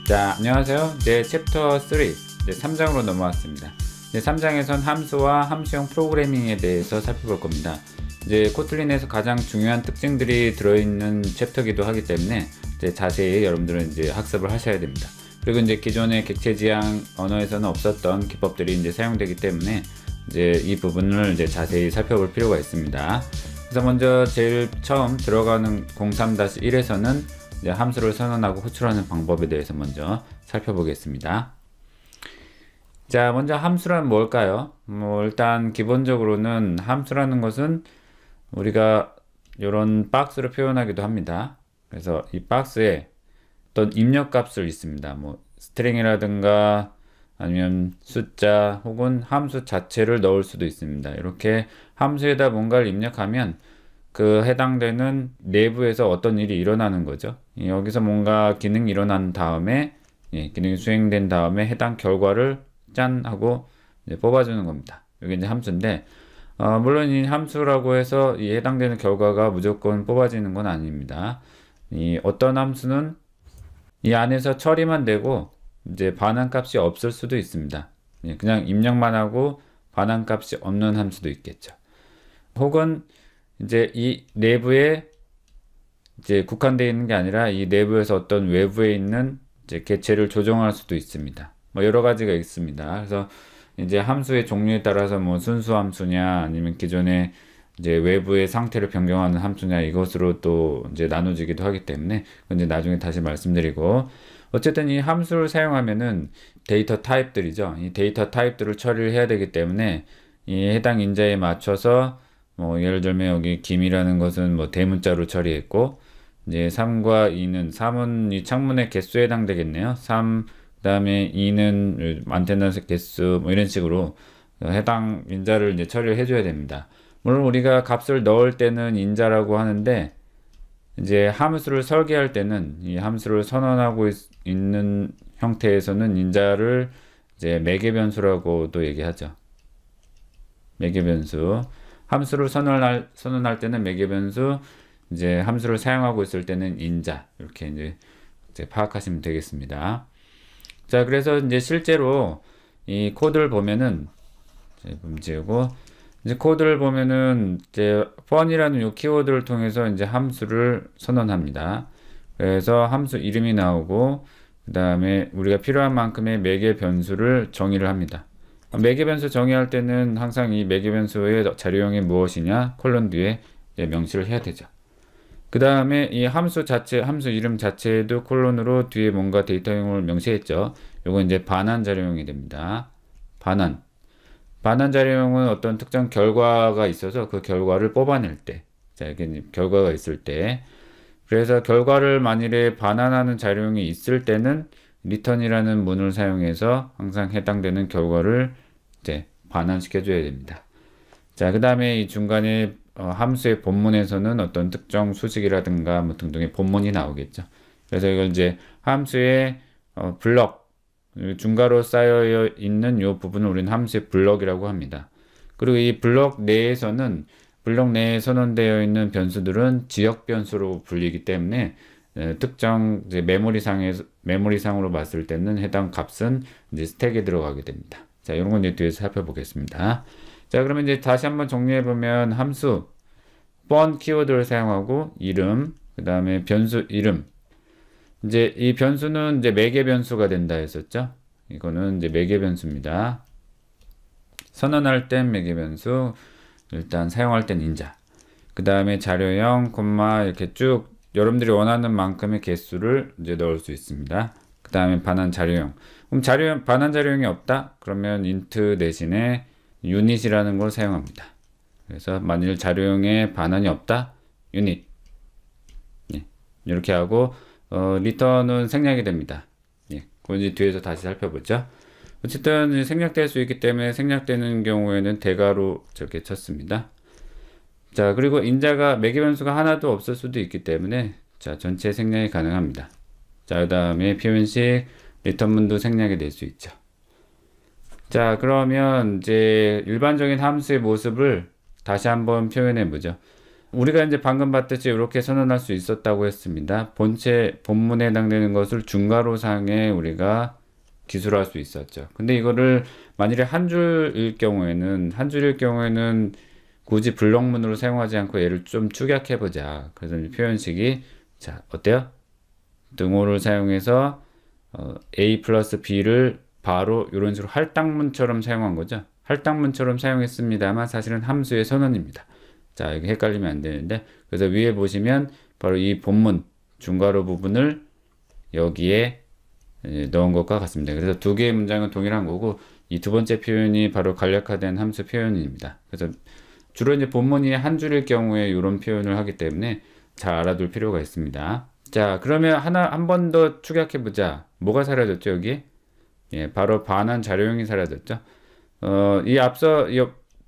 자, 안녕하세요. 이제 챕터 3, 이제 3장으로 넘어왔습니다. 이제 3장에선 함수와 함수형 프로그래밍에 대해서 살펴볼 겁니다. 이제 코틀린에서 가장 중요한 특징들이 들어있는 챕터이기도 하기 때문에 이제 자세히 여러분들은 이제 학습을 하셔야 됩니다. 그리고 이제 기존의 객체지향 언어에서는 없었던 기법들이 이제 사용되기 때문에 이제 이 부분을 이제 자세히 살펴볼 필요가 있습니다. 그래서 먼저 제일 처음 들어가는 03-1에서는 이제 함수를 선언하고 호출하는 방법에 대해서 먼저 살펴보겠습니다. 자, 먼저 함수란 뭘까요? 일단 기본적으로는 함수라는 것은 우리가 이런 박스로 표현하기도 합니다. 그래서 이 박스에 어떤 입력값을 있습니다. 스트링이라든가 아니면 숫자 혹은 함수 자체를 넣을 수도 있습니다. 이렇게 함수에다 뭔가를 입력하면 그 해당되는 내부에서 어떤 일이 일어나는 거죠. 여기서 뭔가 기능이 일어난 다음에 기능이 수행된 다음에 해당 결과를 짠 하고 이제 뽑아주는 겁니다. 이게 이제 함수인데 물론 이 함수라고 해서 이 해당되는 결과가 무조건 뽑아지는 건 아닙니다. 이 어떤 함수는 이 안에서 처리만 되고 이제 반환값이 없을 수도 있습니다. 그냥 입력만 하고 반환값이 없는 함수도 있겠죠. 혹은 이제 이 내부에 이제 국한되어 있는 게 아니라 이 내부에서 어떤 외부에 있는 이제 개체를 조정할 수도 있습니다. 여러 가지가 있습니다. 그래서 이제 함수의 종류에 따라서 순수 함수냐 아니면 기존의 이제 외부의 상태를 변경하는 함수냐 이것으로 또 이제 나눠지기도 하기 때문에 이제 나중에 다시 말씀드리고, 어쨌든 이 함수를 사용하면은 데이터 타입들이죠. 이 데이터 타입들을 처리를 해야 되기 때문에 이 해당 인자에 맞춰서 예를 들면 여기 김이라는 것은 대문자로 처리했고, 이제 3과 2는 3은 이 창문의 개수에 해당되겠네요. 3, 그 다음에 2는 안테나 개수 이런 식으로 해당 인자를 이제 처리를 해줘야 됩니다. 물론 우리가 값을 넣을 때는 인자라고 하는데 이제 함수를 설계할 때는 이 함수를 선언하고 있는 형태에서는 인자를 이제 매개변수라고도 얘기하죠. 매개변수. 함수를 선언할 때는 매개변수, 이제 함수를 사용하고 있을 때는 인자, 이렇게 이제 파악하시면 되겠습니다. 자, 그래서 이제 실제로 이 코드를 보면은 지우고 이제 코드를 보면은 이제 fun이라는 이 키워드를 통해서 이제 함수를 선언합니다. 그래서 함수 이름이 나오고 그 다음에 우리가 필요한 만큼의 매개변수를 정의를 합니다. 매개변수 정의할 때는 항상 이 매개변수의 자료형이 무엇이냐 콜론 뒤에 명시를 해야 되죠. 그 다음에 이 함수 자체, 함수 이름 자체에도 콜론으로 뒤에 뭔가 데이터형을 명시했죠. 요건 이제 반환 자료형이 됩니다. 반환 자료형은 어떤 특정 결과가 있어서 그 결과를 뽑아낼 때, 자, 이게 결과가 있을 때, 그래서 결과를 만일에 반환하는 자료형이 있을 때는 return이라는 문을 사용해서 항상 해당되는 결과를 이제 반환시켜 줘야 됩니다. 자, 그 다음에 이 중간에 함수의 본문에서는 어떤 특정 수식이라든가 등등의 본문이 나오겠죠. 그래서 이걸 이제 함수의 블럭, 중괄호 쌓여 있는 이 부분을 우리는 함수의 블럭이라고 합니다. 그리고 이 블럭 내에서는 블럭 내에 선언되어 있는 변수들은 지역 변수로 불리기 때문에 특정 이제 메모리상으로 봤을 때는 해당 값은 이제 스택에 들어가게 됩니다. 자, 이런 건 이제 뒤에서 살펴보겠습니다. 자, 그러면 이제 다시 한번 정리해 보면 함수 fun 키워드를 사용하고 이름, 그 다음에 변수 이름. 이제 이 변수는 이제 매개 변수가 된다 했었죠. 이거는 이제 매개 변수입니다. 선언할 땐 매개 변수, 일단 사용할 땐 인자. 그 다음에 자료형, 콤마 이렇게 쭉 여러분들이 원하는 만큼의 개수를 이제 넣을 수 있습니다. 그 다음에 반환 자료형. 그럼 반환 자료형이 없다? 그러면 int 대신에 유닛이라는 걸 사용합니다. 그래서 만일 자료형에 반환이 없다? 유닛. 이렇게 하고 return은 생략이 됩니다. 그건 이제 뒤에서 다시 살펴보죠. 어쨌든 생략될 수 있기 때문에 생략되는 경우에는 대괄호 저렇게 쳤습니다. 자, 그리고 인자가 매개변수가 하나도 없을 수도 있기 때문에 자, 전체 생략이 가능합니다. 자, 그 다음에 표현식 return문도 생략이 될 수 있죠. 자, 그러면 이제 일반적인 함수의 모습을 다시 한번 표현해 보죠. 우리가 이제 방금 봤듯이 이렇게 선언할 수 있었다고 했습니다. 본문에 해당되는 것을 중괄호상에 우리가 기술할 수 있었죠. 근데 이거를 만일에 한 줄일 경우에는 굳이 블록문으로 사용하지 않고 얘를 좀 축약해 보자. 그래서 표현식이 자 어때요? 등호를 사용해서 A 플러스 B를 바로 이런 식으로 할당문처럼 사용한 거죠. 할당문처럼 사용했습니다만 사실은 함수의 선언입니다. 자, 이게 헷갈리면 안 되는데, 그래서 위에 보시면 바로 이 본문 중괄호 부분을 여기에 넣은 것과 같습니다. 그래서 두 개의 문장은 동일한 거고, 이 두 번째 표현이 바로 간략화된 함수 표현입니다. 그래서 주로 이제 본문이 한 줄일 경우에 이런 표현을 하기 때문에 잘 알아둘 필요가 있습니다. 자, 그러면 한 번 더 축약해 보자. 뭐가 사라졌죠, 여기? 예, 바로 반환 자료형이 사라졌죠. 이 앞서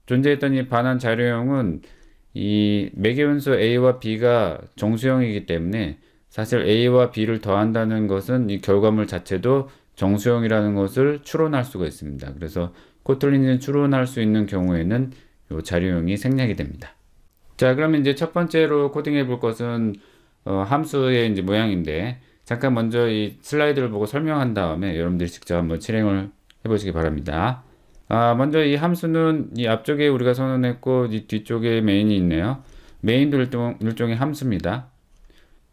존재했던 이 반환 자료형은 이 매개변수 A와 B가 정수형이기 때문에 사실 A와 B를 더한다는 것은 이 결과물 자체도 정수형이라는 것을 추론할 수가 있습니다. 그래서 코틀린이 추론할 수 있는 경우에는 이 자료형이 생략이 됩니다. 자, 그러면 이제 첫 번째로 코딩해 볼 것은 함수의 이제 모양인데, 잠깐 먼저 이 슬라이드를 보고 설명한 다음에 여러분들이 직접 한번 실행을 해보시기 바랍니다. 먼저 이 함수는 이 앞쪽에 우리가 선언했고 이 뒤쪽에 메인이 있네요. 메인도 일종의 함수입니다.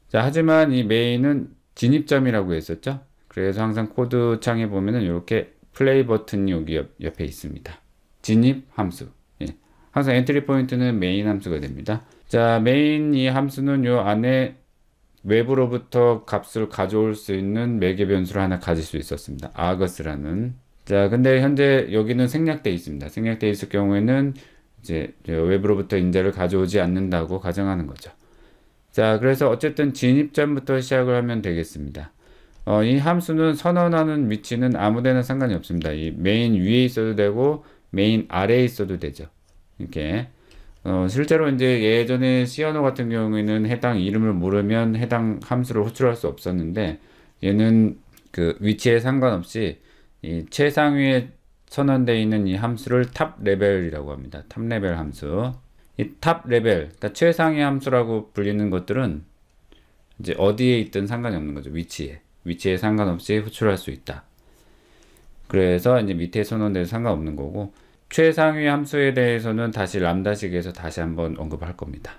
자, 하지만 이 메인은 진입점이라고 했었죠. 그래서 항상 코드 창에 보면은 이렇게 플레이 버튼이 여기 옆에 있습니다. 진입 함수. 예. 항상 엔트리 포인트는 메인 함수가 됩니다. 자, 메인 이 함수는 요 안에 외부로부터 값을 가져올 수 있는 매개 변수를 하나 가질 수 있었습니다. args라는. 자, 근데 현재 여기는 생략되어 있습니다. 생략되어 있을 경우에는 이제 외부로부터 인자를 가져오지 않는다고 가정하는 거죠. 자, 그래서 어쨌든 진입점부터 시작을 하면 되겠습니다. 이 함수는 선언하는 위치는 아무데나 상관이 없습니다. 이 메인 위에 있어도 되고 메인 아래에 있어도 되죠. 이렇게. 실제로 이제 예전에 C 언어 같은 경우에는 해당 이름을 모르면 해당 함수를 호출할 수 없었는데, 얘는 그 위치에 상관없이 이 최상위에 선언되어 있는 이 함수를 탑 레벨이라고 합니다. 탑 레벨 함수. 이 탑 레벨, 그러니까 최상위 함수라고 불리는 것들은 이제 어디에 있든 상관이 없는 거죠. 위치에 상관없이 호출할 수 있다. 그래서 이제 밑에 선언돼도 상관없는 거고, 최상위 함수에 대해서는 다시 람다식에서 다시 한번 언급할 겁니다.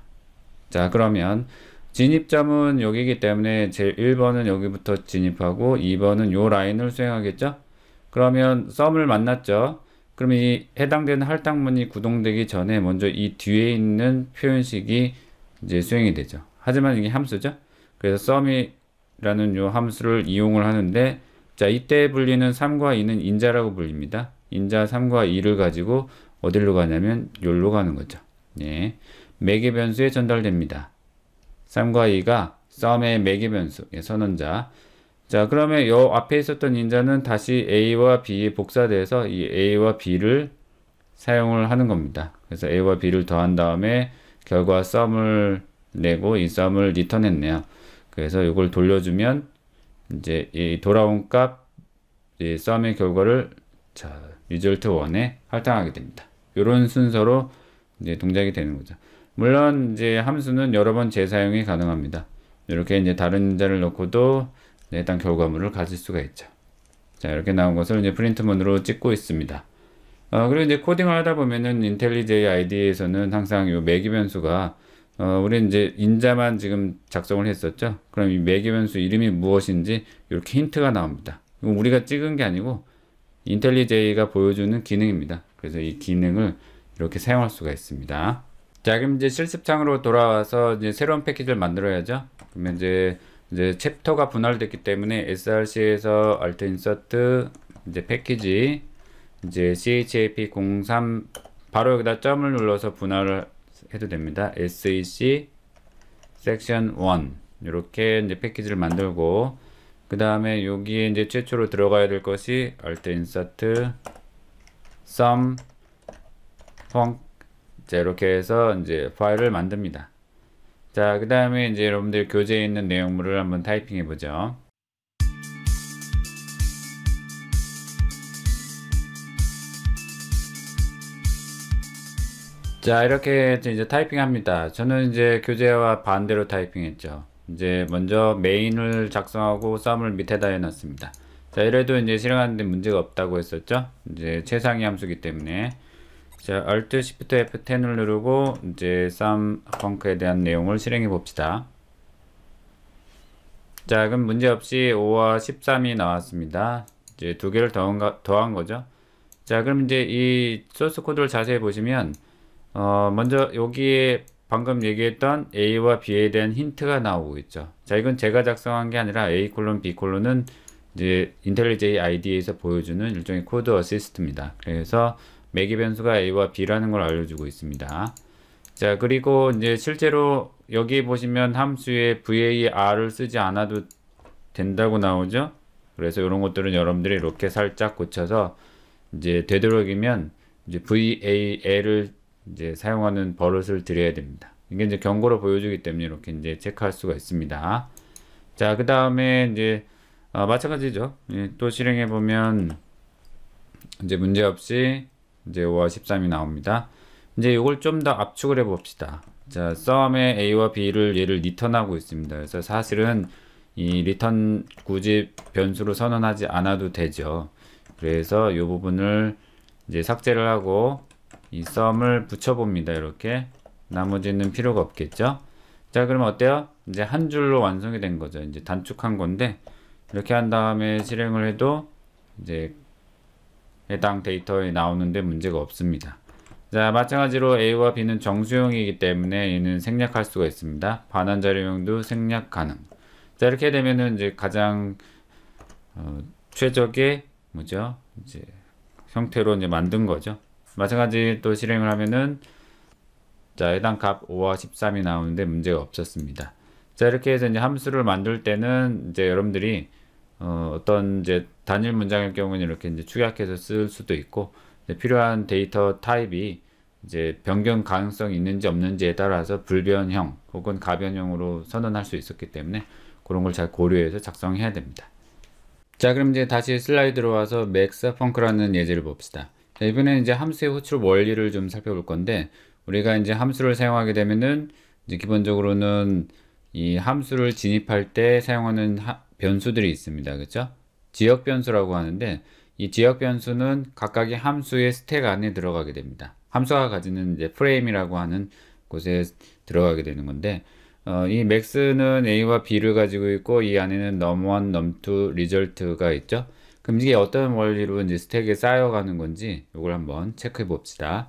자, 그러면 진입점은 여기이기 때문에 제 1번은 여기부터 진입하고 2번은 요 라인을 수행하겠죠? 그러면 썸을 만났죠? 그러면 이 해당되는 할당문이 구동되기 전에 먼저 이 뒤에 있는 표현식이 이제 수행이 되죠. 하지만 이게 함수죠? 그래서 썸이라는 요 함수를 이용을 하는데, 자, 이때 불리는 3과 2는 인자라고 불립니다. 인자 3과 2를 가지고 어디로 가냐면 여기로 가는 거죠. 예. 매개 변수에 전달됩니다. 3과 2가 썸의 매개 변수, 예, 선언자. 자, 그러면 요 앞에 있었던 인자는 다시 A와 B에 복사돼서 이 A와 B를 사용을 하는 겁니다. 그래서 A와 B를 더한 다음에 결과 썸을 내고 이 썸을 리턴했네요. 그래서 이걸 돌려주면 이제 이 돌아온 값, 이 썸의 결과를 자, result 1에 할당하게 됩니다. 이런 순서로 이제 동작이 되는 거죠. 물론 이제 함수는 여러 번 재사용이 가능합니다. 이렇게 이제 다른 인자를 넣고도 해당 결과물을 가질 수가 있죠. 자, 이렇게 나온 것을 이제 프린트문으로 찍고 있습니다. 그리고 이제 코딩을 하다 보면은 인텔리제이 IDE에서는 항상 이 매개 변수가 우리는 이제 인자만 지금 작성을 했었죠. 그럼 이 매개 변수 이름이 무엇인지 이렇게 힌트가 나옵니다. 이건 우리가 찍은 게 아니고 인텔리제이가 보여주는 기능입니다. 그래서 이 기능을 이렇게 사용할 수가 있습니다. 자, 그럼 이제 실습창으로 돌아와서 이제 새로운 패키지를 만들어야죠. 그러면 이제 챕터가 분할됐기 때문에 src에서 alt insert 이제 패키지 이제 chap03 바로 여기다 점을 눌러서 분할을 해도 됩니다. sec section 1 이렇게 이제 패키지를 만들고, 그 다음에 여기에 이제 최초로 들어가야 될 것이 alt insert sum func. 자, 이렇게 해서 이제 파일을 만듭니다. 자, 그 다음에 이제 여러분들 교재에 있는 내용물을 한번 타이핑해 보죠. 자, 이렇게 이제 타이핑 합니다. 저는 이제 교재와 반대로 타이핑했죠. 이제 먼저 메인을 작성하고 썸을 밑에다 해놨습니다. 자, 이래도 이제 실행하는데 문제가 없다고 했었죠. 이제 최상위 함수기 때문에. 자, Alt Shift F10을 누르고 이제 sum 펑크에 대한 내용을 실행해 봅시다. 자, 그럼 문제 없이 5와 13이 나왔습니다. 이제 두 개를 더한 거죠. 자, 그럼 이제 이 소스 코드를 자세히 보시면 먼저 여기에 방금 얘기했던 A와 B에 대한 힌트가 나오고 있죠. 자, 이건 제가 작성한 게 아니라 A 콜론 B 콜론은 이제 인텔리제이 IDE에서 보여주는 일종의 코드 어시스트입니다. 그래서 매개 변수가 A와 B라는 걸 알려주고 있습니다. 자, 그리고 이제 실제로 여기 보시면 함수에 VAR을 쓰지 않아도 된다고 나오죠. 그래서 이런 것들은 여러분들이 이렇게 살짝 고쳐서 이제 되도록이면 이제 VAL을 이제 사용하는 버릇을 들여야 됩니다. 이게 이제 경고로 보여주기 때문에 이렇게 이제 체크할 수가 있습니다. 자, 그 다음에 이제 마찬가지죠. 예, 또 실행해 보면 이제 문제 없이 이제 5와 13이 나옵니다. 이제 이걸 좀 더 압축을 해 봅시다. 자, 썸에 A와 B를 얘를 리턴하고 있습니다. 그래서 사실은 이 리턴 굳이 변수로 선언하지 않아도 되죠. 그래서 이 부분을 이제 삭제를 하고 이 썸을 붙여봅니다. 이렇게 나머지는 필요가 없겠죠. 자, 그러면 어때요? 이제 한 줄로 완성이 된 거죠. 이제 단축한 건데 이렇게 한 다음에 실행을 해도 이제 해당 데이터에 나오는데 문제가 없습니다. 자, 마찬가지로 A와 B는 정수형이기 때문에 얘는 생략할 수가 있습니다. 반환 자료형도 생략 가능. 자, 이렇게 되면은 이제 가장 최적의 뭐죠? 이제 형태로 이제 만든 거죠. 마찬가지 또 실행을 하면은 자, 해당 값 5와 13이 나오는데 문제가 없었습니다. 자, 이렇게 해서 이제 함수를 만들 때는 이제 여러분들이 어떤 이제 단일 문장일 경우는 이렇게 이제 축약해서 쓸 수도 있고 필요한 데이터 타입이 이제 변경 가능성이 있는지 없는지에 따라서 불변형 혹은 가변형으로 선언할 수 있었기 때문에 그런 걸 잘 고려해서 작성해야 됩니다. 자, 그럼 이제 다시 슬라이드로 와서 맥스 펑크라는 예제를 봅시다. 자, 이번에는 이제 함수의 호출 원리를 좀 살펴볼 건데 우리가 이제 함수를 사용하게 되면은 이제 기본적으로는 이 함수를 진입할 때 사용하는 변수들이 있습니다. 그렇죠? 지역 변수라고 하는데 이 지역 변수는 각각의 함수의 스택 안에 들어가게 됩니다. 함수가 가지는 이제 프레임이라고 하는 곳에 들어가게 되는 건데 이 max는 a와 b를 가지고 있고 이 안에는 num1, num2, result가 있죠. 그럼 이게 어떤 원리로 이제 스택에 쌓여가는 건지 이걸 한번 체크해 봅시다.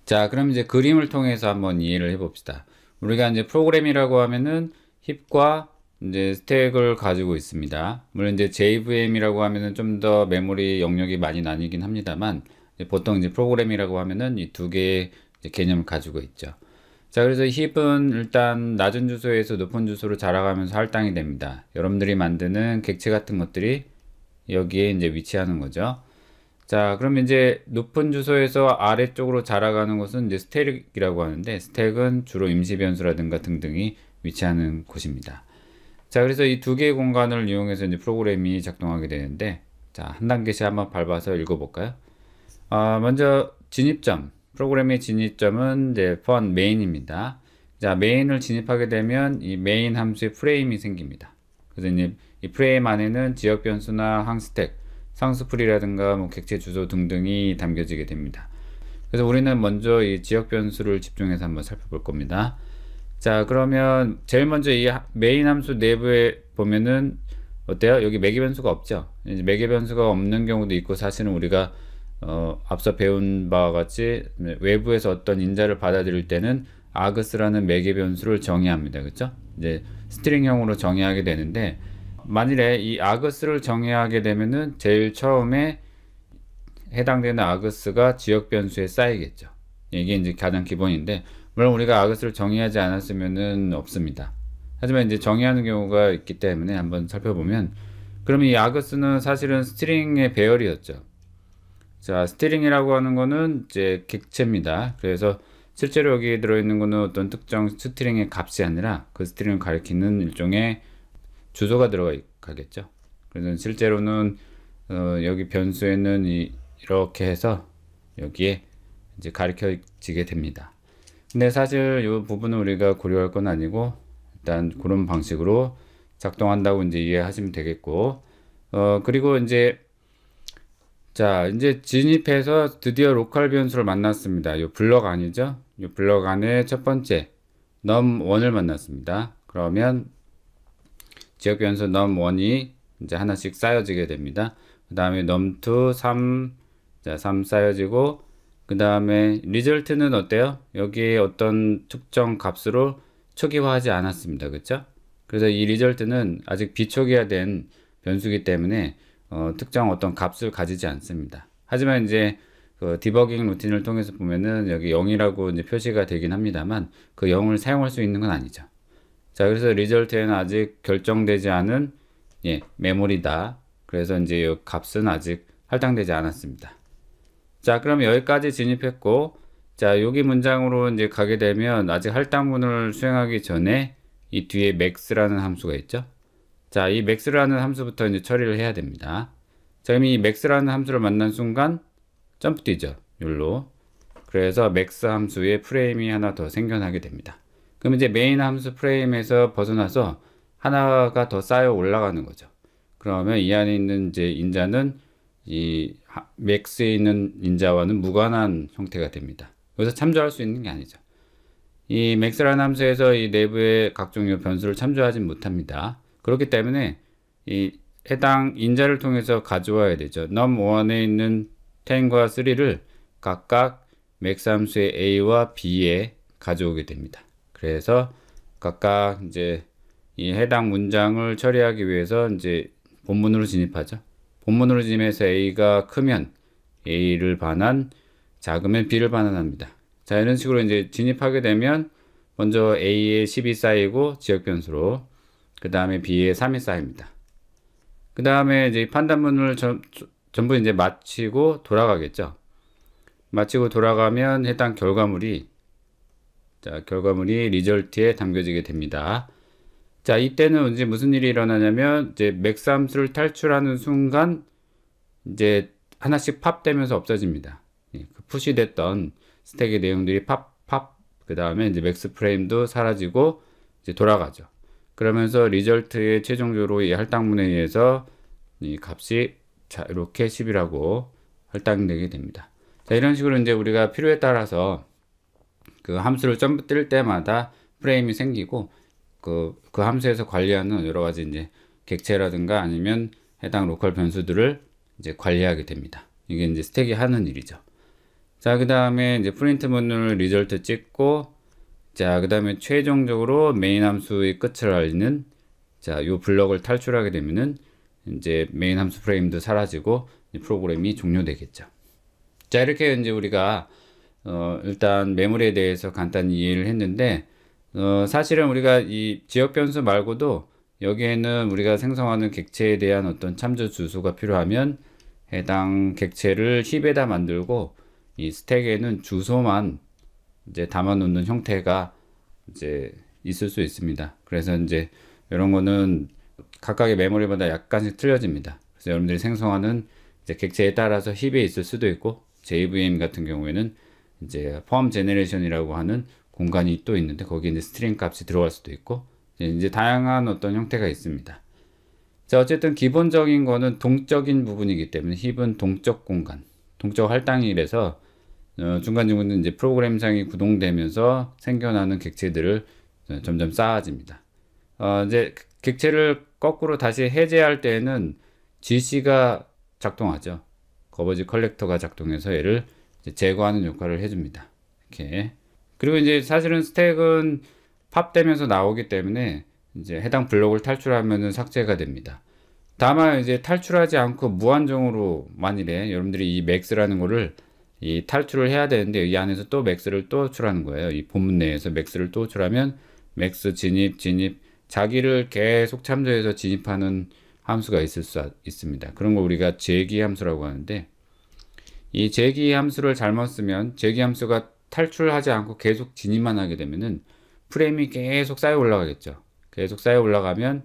자, 그럼 이제 그림을 통해서 한번 이해를 해 봅시다. 우리가 이제 프로그램이라고 하면은 힙과 이제 스택을 가지고 있습니다. 물론 이제 JVM이라고 하면은 좀 더 메모리 영역이 많이 나뉘긴 합니다만 보통 이제 프로그램이라고 하면은 이 두 개의 개념을 가지고 있죠. 자, 그래서 힙은 일단 낮은 주소에서 높은 주소로 자라가면서 할당이 됩니다. 여러분들이 만드는 객체 같은 것들이 여기에 이제 위치하는 거죠. 자, 그럼 이제 높은 주소에서 아래쪽으로 자라가는 것은 이제 스택이라고 하는데 스택은 주로 임시 변수라든가 등등이 위치하는 곳입니다. 자, 그래서 이 두 개의 공간을 이용해서 이제 프로그램이 작동하게 되는데 자, 한 단계씩 한번 밟아서 읽어볼까요? 먼저 진입점, 프로그램의 진입점은 이제 fun main입니다. 자, main을 진입하게 되면 이 main 함수의 프레임이 생깁니다. 그래서 이제 이 프레임 안에는 지역 변수나 항스택, 상수풀이라든가 뭐 객체 주소 등등이 담겨지게 됩니다. 그래서 우리는 먼저 이 지역 변수를 집중해서 한번 살펴볼 겁니다. 자, 그러면 제일 먼저 이 메인 함수 내부에 보면은 어때요? 여기 매개 변수가 없죠. 이제 매개 변수가 없는 경우도 있고 사실은 우리가 앞서 배운 바와 같이 외부에서 어떤 인자를 받아들일 때는 args라는 매개 변수를 정의합니다. 그렇죠? 이제 스트링형으로 정의하게 되는데 만일에 이 args를 정의하게 되면은 제일 처음에 해당되는 args가 지역 변수에 쌓이겠죠. 이게 이제 가장 기본인데 물론 우리가 args를 정의하지 않았으면은 없습니다. 하지만 이제 정의하는 경우가 있기 때문에 한번 살펴보면 그러면 이 args는 사실은 스트링의 배열이었죠. 자, 스트링이라고 하는 거는 이제 객체입니다. 그래서 실제로 여기 들어있는 거는 어떤 특정 스트링의 값이 아니라 그 스트링을 가리키는 일종의 주소가 들어가겠죠. 그래서 실제로는 여기 변수에는 이렇게 해서 여기에 이제 가르쳐지게 됩니다. 근데 사실 이 부분은 우리가 고려할 건 아니고 일단 그런 방식으로 작동한다고 이제 이해하시면 되겠고, 그리고 이제 자, 이제 진입해서 드디어 로컬 변수를 만났습니다. 요 블럭 아니죠? 요 블럭 안에 첫 번째 num1을 만났습니다. 그러면 지역 변수 num1이 이제 하나씩 쌓여지게 됩니다. 그 다음에 num2, 3, 자, 3 쌓여지고, 그 다음에 리절트는 어때요? 여기에 어떤 특정 값으로 초기화하지 않았습니다. 그쵸? 그래서 이 리절트는 아직 비초기화된 변수이기 때문에 특정 어떤 값을 가지지 않습니다. 하지만 이제 그 디버깅 루틴을 통해서 보면은 여기 0이라고 이제 표시가 되긴 합니다만 그 0을 사용할 수 있는 건 아니죠. 자, 그래서 리절트에는 아직 결정되지 않은 메모리다. 그래서 이제 이 값은 아직 할당되지 않았습니다. 자, 그럼 여기까지 진입했고, 자, 여기 문장으로 이제 가게 되면 아직 할당문을 수행하기 전에 이 뒤에 max라는 함수가 있죠. 자, 이 max라는 함수부터 이제 처리를 해야 됩니다. 자, 그럼 이 max라는 함수를 만난 순간 점프 뛰죠. 여기로. 그래서 max 함수의 프레임이 하나 더 생겨나게 됩니다. 그럼 이제 메인 함수 프레임에서 벗어나서 하나가 더 쌓여 올라가는 거죠. 그러면 이 안에 있는 이제 인자는 이 max에 있는 인자와는 무관한 형태가 됩니다. 여기서 참조할 수 있는 게 아니죠. 이 max라는 함수에서 이 내부의 각종 변수를 참조하지 못합니다. 그렇기 때문에 이 해당 인자를 통해서 가져와야 되죠. num1에 있는 10과 3를 각각 max 함수의 a와 b에 가져오게 됩니다. 그래서 각각 이제 이 해당 문장을 처리하기 위해서 이제 본문으로 진입하죠. 본문으로 진입해서 a가 크면 a를 반환, 작으면 b를 반환합니다. 자, 이런 식으로 이제 진입하게 되면 먼저 a에 10이 쌓이고 지역 변수로, 그 다음에 b에 3이 쌓입니다. 그 다음에 이제 판단문을 전부 이제 마치고 돌아가겠죠. 마치고 돌아가면 해당 결과물이 리절트에 담겨지게 됩니다. 자, 이때는 이제 무슨 일이 일어나냐면 이제 맥스 함수를 탈출하는 순간 이제 하나씩 팝되면서 없어집니다. 그 푸시됐던 스택의 내용들이 그 다음에 이제 맥스 프레임도 사라지고 이제 돌아가죠. 그러면서 리절트의 최종적으로 이 할당문에 의해서 이 값이 자, 이렇게 10이라고 할당되게 됩니다. 자, 이런 식으로 이제 우리가 필요에 따라서 그 함수를 점프 뛸 때마다 프레임이 생기고 그 함수에서 관리하는 여러 가지 이제 객체라든가 아니면 해당 로컬 변수들을 이제 관리하게 됩니다. 이게 이제 스택이 하는 일이죠. 자, 그 다음에 이제 프린트 문을 리절트 찍고, 자, 그 다음에 최종적으로 메인 함수의 끝을 알리는 자, 요 블럭을 탈출하게 되면은 이제 메인 함수 프레임도 사라지고 프로그램이 종료되겠죠. 자, 이렇게 이제 우리가 일단 메모리에 대해서 간단히 이해를 했는데, 사실은 우리가 이 지역 변수 말고도 여기에는 우리가 생성하는 객체에 대한 어떤 참조 주소가 필요하면 해당 객체를 힙에다 만들고 이 스택에는 주소만 이제 담아 놓는 형태가 이제 있을 수 있습니다. 그래서 이제 이런 거는 각각의 메모리마다 약간씩 틀려집니다. 그래서 여러분들이 생성하는 이제 객체에 따라서 힙에 있을 수도 있고, JVM 같은 경우에는 이제 폼 제너레이션이라고 하는 공간이 또 있는데 거기에 이제 스트링 값이 들어갈 수도 있고 이제 다양한 어떤 형태가 있습니다. 자, 어쨌든 기본적인 거는 동적인 부분이기 때문에 힙은 동적 공간, 동적 할당이라서 중간중간 이제 프로그램상이 구동되면서 생겨나는 객체들을 점점 쌓아집니다. 이제 객체를 거꾸로 다시 해제할 때에는 GC가 작동하죠. 거버지 컬렉터가 작동해서 얘를 이제 제거하는 역할을 해줍니다. 이렇게. 그리고 이제 사실은 스택은 팝되면서 나오기 때문에 이제 해당 블록을 탈출하면은 삭제가 됩니다. 다만 이제 탈출하지 않고 무한정으로 만일에 여러분들이 이 max라는 거를 이 탈출을 해야 되는데 이 안에서 또 max를 또 호출하는 거예요. 이 본문 내에서 max를 또 호출하면 max 진입 자기를 계속 참조해서 진입하는 함수가 있을 수 있습니다. 그런 걸 우리가 제기 함수라고 하는데, 이 제기 함수를 잘못 쓰면 제기 함수가 탈출하지 않고 계속 진입만 하게 되면은 프레임이 계속 쌓여 올라가겠죠. 계속 쌓여 올라가면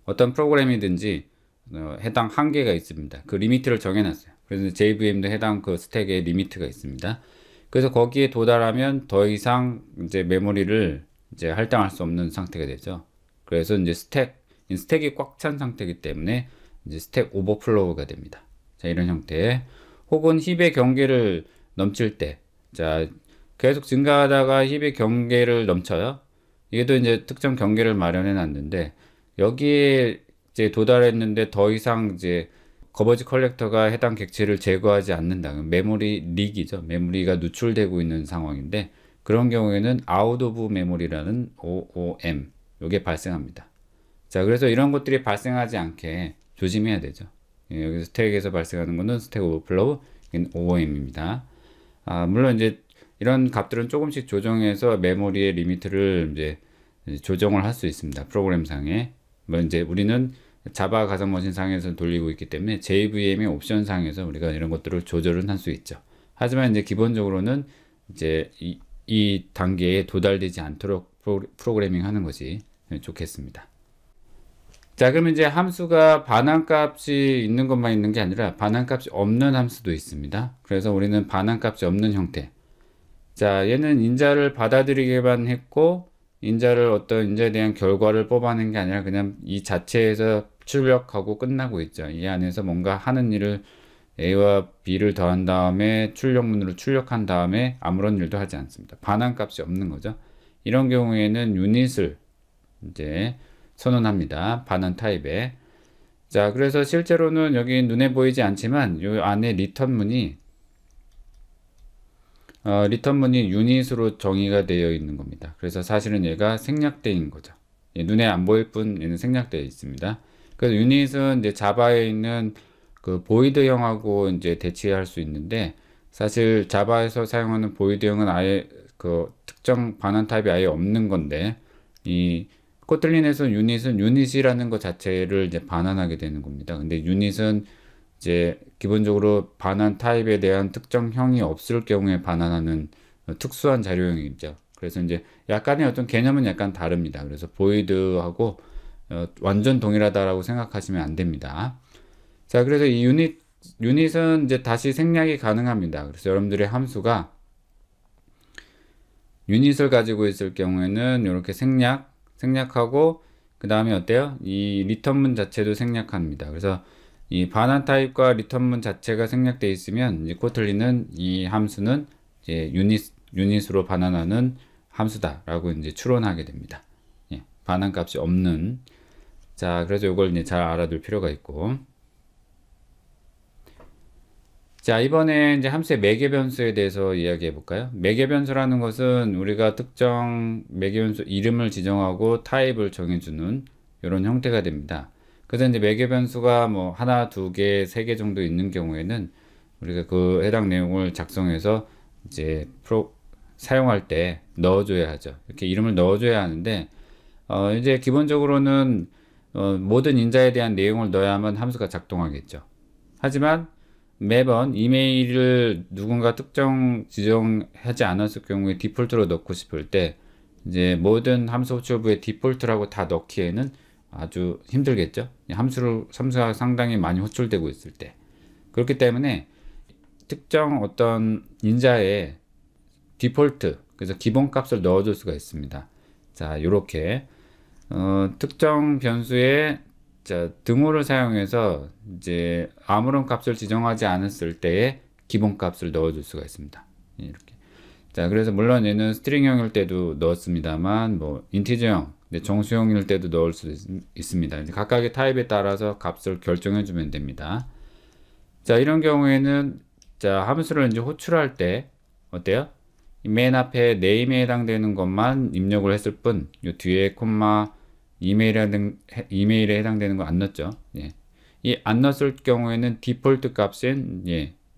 어떤 프로그램이든지 해당 한계가 있습니다. 그 리미트를 정해놨어요. 그래서 JVM도 해당 그 스택에 리미트가 있습니다. 그래서 거기에 도달하면 더 이상 이제 메모리를 이제 할당할 수 없는 상태가 되죠. 그래서 이제 스택이 꽉 찬 상태이기 때문에 이제 스택 오버플로우가 됩니다. 자, 이런 형태. 혹은 힙의 경계를 넘칠 때, 자, 계속 증가하다가 힙의 경계를 넘쳐요. 이게도 이제 특정 경계를 마련해 놨는데, 여기에 이제 도달했는데 더 이상 이제 거버지 컬렉터가 해당 객체를 제거하지 않는다. 메모리 릭이죠. 메모리가 누출되고 있는 상황인데, 그런 경우에는 out of memory라는 OOM, 요게 발생합니다. 자, 그래서 이런 것들이 발생하지 않게 조심해야 되죠. 예, 여기서 스택에서 발생하는 거는 스택 오버플로우, OOM입니다. 물론 이제 이런 값들은 조금씩 조정해서 메모리의 리미트를 이제 조정을 할 수 있습니다. 프로그램상에. 뭐 이제 우리는 자바 가상머신 상에서 돌리고 있기 때문에 JVM의 옵션 상에서 우리가 이런 것들을 조절은 할 수 있죠. 하지만 이제 기본적으로는 이제 이 단계에 도달되지 않도록 프로그래밍 하는 것이 좋겠습니다. 자, 그러면 이제 함수가 반환값이 있는 것만 있는 게 아니라 반환값이 없는 함수도 있습니다. 그래서 우리는 반환값이 없는 형태. 자, 얘는 인자를 받아들이기만 했고, 어떤 인자에 대한 결과를 뽑아낸 게 아니라 그냥 이 자체에서 출력하고 끝나고 있죠. 이 안에서 뭔가 하는 일을 A와 B를 더한 다음에 출력문으로 출력한 다음에 아무런 일도 하지 않습니다. 반환값이 없는 거죠. 이런 경우에는 유닛을 이제 선언합니다. 반환 타입에. 자, 그래서 실제로는 여기 눈에 보이지 않지만 이 안에 리턴문이 유닛으로 정의가 되어 있는 겁니다. 그래서 사실은 얘가 생략되는 거죠. 눈에 안 보일 뿐 얘는 생략되어 있습니다. 그래서 유닛은 이제 자바에 있는 그 보이드형하고 이제 대치할 수 있는데, 사실 자바에서 사용하는 보이드형은 아예 그 특정 반환 타입이 아예 없는 건데, 이 코틀린에서 유닛은 유닛이라는 것 자체를 이제 반환하게 되는 겁니다. 근데 유닛은 이제 기본적으로 반환 타입에 대한 특정형이 없을 경우에 반환하는 특수한 자료형이죠. 그래서 이제 약간의 어떤 개념은 약간 다릅니다. 그래서 보이드하고 완전 동일하다라고 생각하시면 안 됩니다. 자, 그래서 이 유닛은 이제 다시 생략이 가능합니다. 그래서 여러분들의 함수가 유닛을 가지고 있을 경우에는 이렇게 생략하고 그 다음에 어때요? 이 리턴문 자체도 생략합니다. 그래서 이 반환 타입과 리턴문 자체가 생략되어 있으면 이제 코틀린은 이 함수는 이제 유닛으로 반환하는 함수다라고 이제 추론하게 됩니다. 예, 반환 값이 없는. 자, 그래서 이걸 이제 잘 알아둘 필요가 있고. 자, 이번에 이제 함수의 매개 변수에 대해서 이야기해 볼까요? 매개 변수라는 것은 우리가 특정 매개 변수 이름을 지정하고 타입을 정해주는 이런 형태가 됩니다. 그래서 이제 매개 변수가 뭐 하나, 두 개, 세 개 정도 있는 경우에는 우리가 그 해당 내용을 작성해서 이제 사용할 때 넣어줘야 하죠. 이렇게 이름을 넣어줘야 하는데, 이제 기본적으로는 모든 인자에 대한 내용을 넣어야만 함수가 작동하겠죠. 하지만 매번 이메일을 누군가 특정 지정하지 않았을 경우에 디폴트로 넣고 싶을 때 이제 모든 함수 호출부에 디폴트라고 다 넣기에는 아주 힘들겠죠. 함수가 상당히 많이 호출되고 있을 때. 그렇기 때문에 특정 어떤 인자에 디폴트, 그래서 기본값을 넣어줄 수가 있습니다. 자, 이렇게 특정 변수에 등호를 사용해서 이제 아무런 값을 지정하지 않았을 때에 기본값을 넣어줄 수가 있습니다. 이렇게. 자, 그래서 물론 얘는 스트링형일 때도 넣었습니다만, 뭐 인티저형, 정수형일 때도 넣을 수 있습니다. 이제 각각의 타입에 따라서 값을 결정해 주면 됩니다. 자, 이런 경우에는 자, 함수를 이제 호출할 때 어때요? 맨 앞에 네임에 해당되는 것만 입력을 했을 뿐, 요 뒤에 콤마 이메일에 해당되는 거 안 넣었죠. 예. 이 안 넣었을 경우에는 디폴트 값인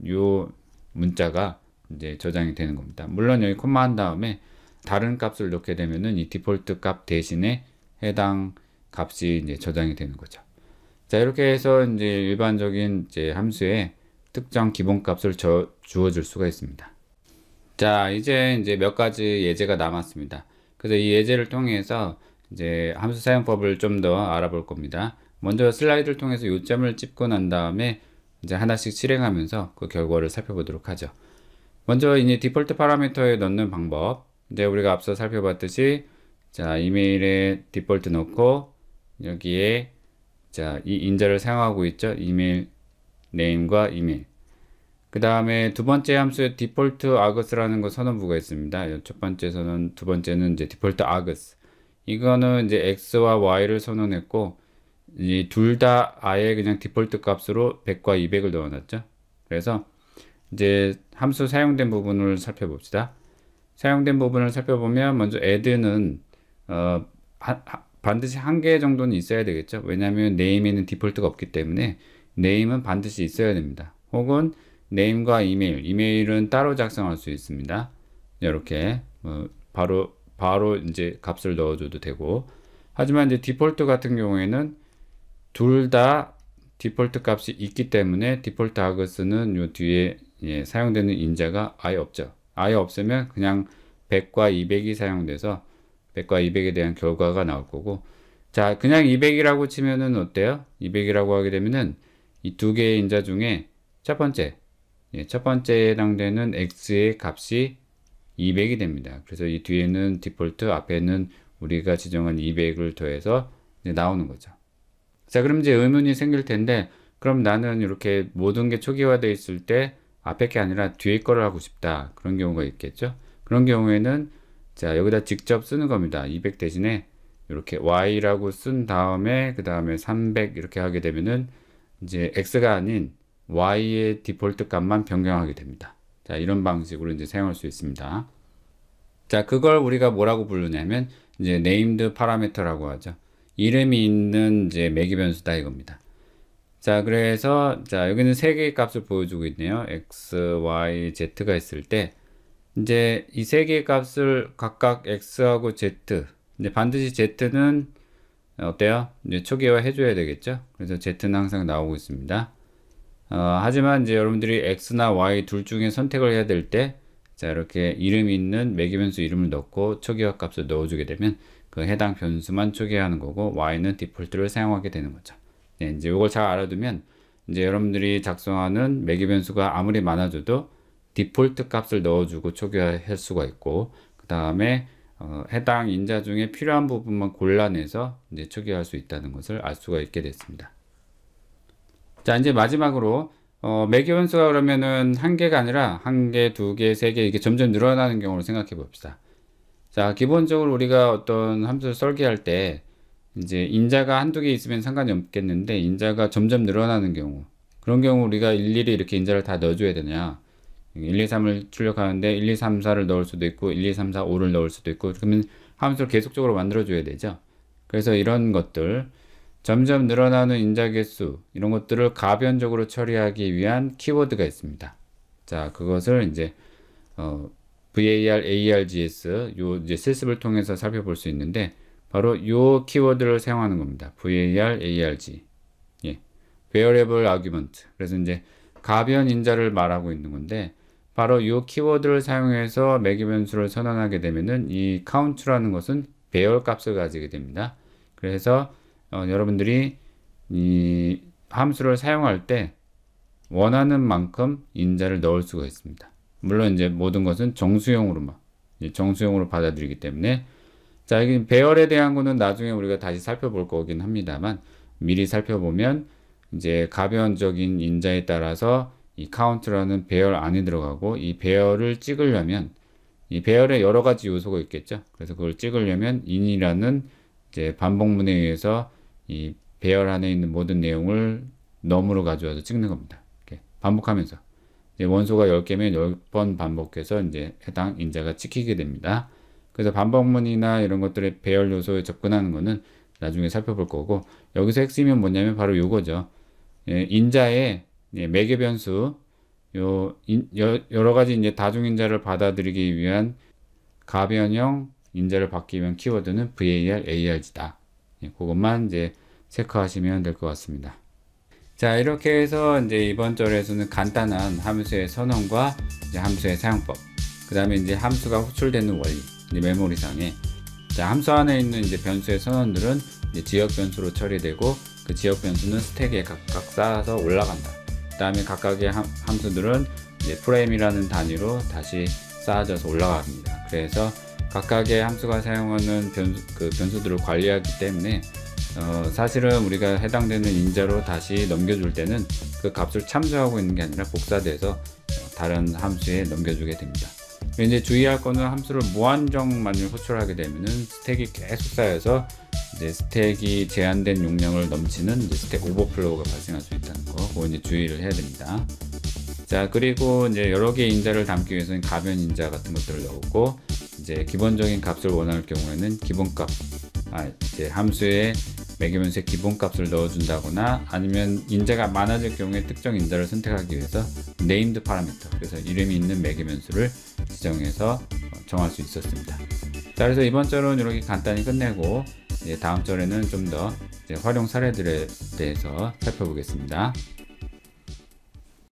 요 문자가 이제 저장이 되는 겁니다. 물론 여기 콤마 한 다음에 다른 값을 넣게 되면은 이 디폴트 값 대신에 해당 값이 이제 저장이 되는 거죠. 자, 이렇게 해서 이제 일반적인 이제 함수에 특정 기본값을 주어줄 수가 있습니다. 자, 이제 몇 가지 예제가 남았습니다. 그래서 이 예제를 통해서 이제 함수 사용법을 좀 더 알아볼 겁니다. 먼저 슬라이드를 통해서 요점을 짚고 난 다음에 이제 하나씩 실행하면서 그 결과를 살펴보도록 하죠. 먼저 이제 디폴트 파라미터에 넣는 방법. 이제 우리가 앞서 살펴봤듯이 자, 이메일에 디폴트 넣고 여기에 자, 이 인자를 사용하고 있죠. 이메일 네임과 이메일. 그 다음에 두 번째 함수에 디폴트 args라는 거 선언부가 있습니다. 첫 번째 선언, 두 번째는 이제 디폴트 args. 이거는 이제 x와 y를 선언했고, 이 둘 다 아예 그냥 디폴트 값으로 100과 200을 넣어놨죠. 그래서 이제 함수 사용된 부분을 살펴봅시다. 사용된 부분을 살펴보면 먼저 add는 반드시 한 개 정도는 있어야 되겠죠. 왜냐하면 name에는 디폴트가 없기 때문에 name은 반드시 있어야 됩니다. 혹은 name과 이메일은 따로 작성할 수 있습니다. 이렇게 바로 이제 값을 넣어줘도 되고, 하지만 이제 디폴트 같은 경우에는 둘 다 디폴트 값이 있기 때문에 디폴트 args는 요 뒤에 사용되는 인자가 아예 없죠. 아예 없으면 그냥 100과 200이 사용돼서 100과 200에 대한 결과가 나올 거고, 자, 그냥 200이라고 치면은 어때요? 200이라고 하게 되면은 이 두 개의 인자 중에 첫 번째에 해당되는 x의 값이 200이 됩니다. 그래서 이 뒤에는 디폴트, 앞에는 우리가 지정한 200을 더해서 나오는 거죠. 자, 그럼 이제 의문이 생길 텐데, 그럼 나는 이렇게 모든 게 초기화되어 있을 때 앞에 게 아니라 뒤에 거를 하고 싶다. 그런 경우가 있겠죠. 그런 경우에는 자, 여기다 직접 쓰는 겁니다. 200 대신에 이렇게 y라고 쓴 다음에 그 다음에 300 이렇게 하게 되면은 이제 x가 아닌 y의 디폴트 값만 변경하게 됩니다. 자, 이런 방식으로 이제 사용할 수 있습니다. 자, 그걸 우리가 뭐라고 부르냐면 이제 named parameter라고 하죠. 이름이 있는 이제 매개 변수다 이겁니다. 자, 그래서 자, 여기는 세 개의 값을 보여주고 있네요. x, y, z가 있을 때 이제 이 세 개의 값을 각각 x하고 z, 이제 반드시 z는 어때요? 이제 초기화 해줘야 되겠죠. 그래서 z는 항상 나오고 있습니다. 하지만 이제 여러분들이 x나 y 둘 중에 선택을 해야 될 때, 자, 이렇게 이름이 있는 매개 변수 이름을 넣고 초기화 값을 넣어주게 되면 그 해당 변수만 초기화하는 거고, y는 디폴트를 사용하게 되는 거죠. 네, 이제 이걸 잘 알아두면 이제 여러분들이 작성하는 매개 변수가 아무리 많아져도 디폴트 값을 넣어주고 초기화할 수가 있고, 그 다음에 해당 인자 중에 필요한 부분만 골라내서 이제 초기화할 수 있다는 것을 알 수가 있게 됐습니다. 자, 이제 마지막으로 매개 변수가 그러면은 한 개가 아니라 한 개, 두 개, 세 개 이게 점점 늘어나는 경우를 생각해 봅시다. 자, 기본적으로 우리가 어떤 함수를 설계할 때 이제 인자가 한두 개 있으면 상관이 없겠는데 인자가 점점 늘어나는 경우, 그런 경우 우리가 일일이 이렇게 인자를 다 넣어줘야 되냐. 1, 2, 3을 출력하는데 1, 2, 3, 4를 넣을 수도 있고 1, 2, 3, 4, 5를 넣을 수도 있고, 그러면 함수를 계속적으로 만들어줘야 되죠. 그래서 이런 것들, 점점 늘어나는 인자 개수, 이런 것들을 가변적으로 처리하기 위한 키워드가 있습니다. 자, 그것을 이제 var, args 요 이제 실습을 통해서 살펴볼 수 있는데, 바로 요 키워드를 사용하는 겁니다. var, arg. 예. variable argument. 그래서 이제 가변 인자를 말하고 있는 건데, 바로 요 키워드를 사용해서 매개 변수를 선언하게 되면은 이 count라는 것은 배열 값을 가지게 됩니다. 그래서 여러분들이 이 함수를 사용할 때 원하는 만큼 인자를 넣을 수가 있습니다. 물론 이제 모든 것은 정수용으로만, 정수용으로 받아들이기 때문에, 자, 여기 배열에 대한 거는 나중에 우리가 다시 살펴볼 거긴 합니다만, 미리 살펴보면 이제 가변적인 인자에 따라서 이 count라는 배열 안에 들어가고, 이 배열을 찍으려면 이 배열에 여러 가지 요소가 있겠죠. 그래서 그걸 찍으려면 in이라는 이제 반복문에 의해서 이 배열 안에 있는 모든 내용을 num으로 가져와서 찍는 겁니다. 이렇게 반복하면서 이제 원소가 10개면 10번 반복해서 이제 해당 인자가 찍히게 됩니다. 그래서 반복문이나 이런 것들의 배열 요소에 접근하는 거는 나중에 살펴볼 거고, 여기서 핵심은 뭐냐면 바로 요거죠. 인자의 매개 변수, 여러 가지 이제 다중인자를 받아들이기 위한 가변형 인자를 받기 위한 키워드는 var, arg다. 그것만 이제 체크하시면 될 것 같습니다. 자, 이렇게 해서 이제 이번 절에서는 간단한 함수의 선언과 이제 함수의 사용법, 그 다음에 이제 함수가 호출되는 원리, 이제 메모리상에, 자, 함수 안에 있는 이제 변수의 선언들은 이제 지역 변수로 처리되고, 그 지역 변수는 스택에 각각 쌓아서 올라간다. 그 다음에 각각의 함수들은 이제 프레임이라는 단위로 다시 쌓아져서 올라갑니다. 그래서 각각의 함수가 사용하는 변수들을 관리하기 때문에 사실은 우리가 해당되는 인자로 다시 넘겨줄 때는 그 값을 참조하고 있는 게 아니라 복사돼서 다른 함수에 넘겨주게 됩니다. 이제 주의할 거는 함수를 무한정만을 호출하게 되면은 스택이 계속 쌓여서 이제 스택이 제한된 용량을 넘치는 이제 스택 오버플로우가 발생할 수 있다는 거, 그거 이제 주의를 해야 됩니다. 자, 그리고 이제 여러 개의 인자를 담기 위해서는 가변 인자 같은 것들을 넣고, 이제 기본적인 값을 원할 경우에는 기본값, 이제 함수에 매개변수의 기본값을 넣어준다거나, 아니면 인자가 많아질 경우에 특정 인자를 선택하기 위해서 네임드 파라미터, 그래서 이름이 있는 매개변수를 지정해서 정할 수 있었습니다. 자, 그래서 이번 절은 이렇게 간단히 끝내고, 이제 다음 절에는 좀 더 활용 사례들에 대해서 살펴보겠습니다.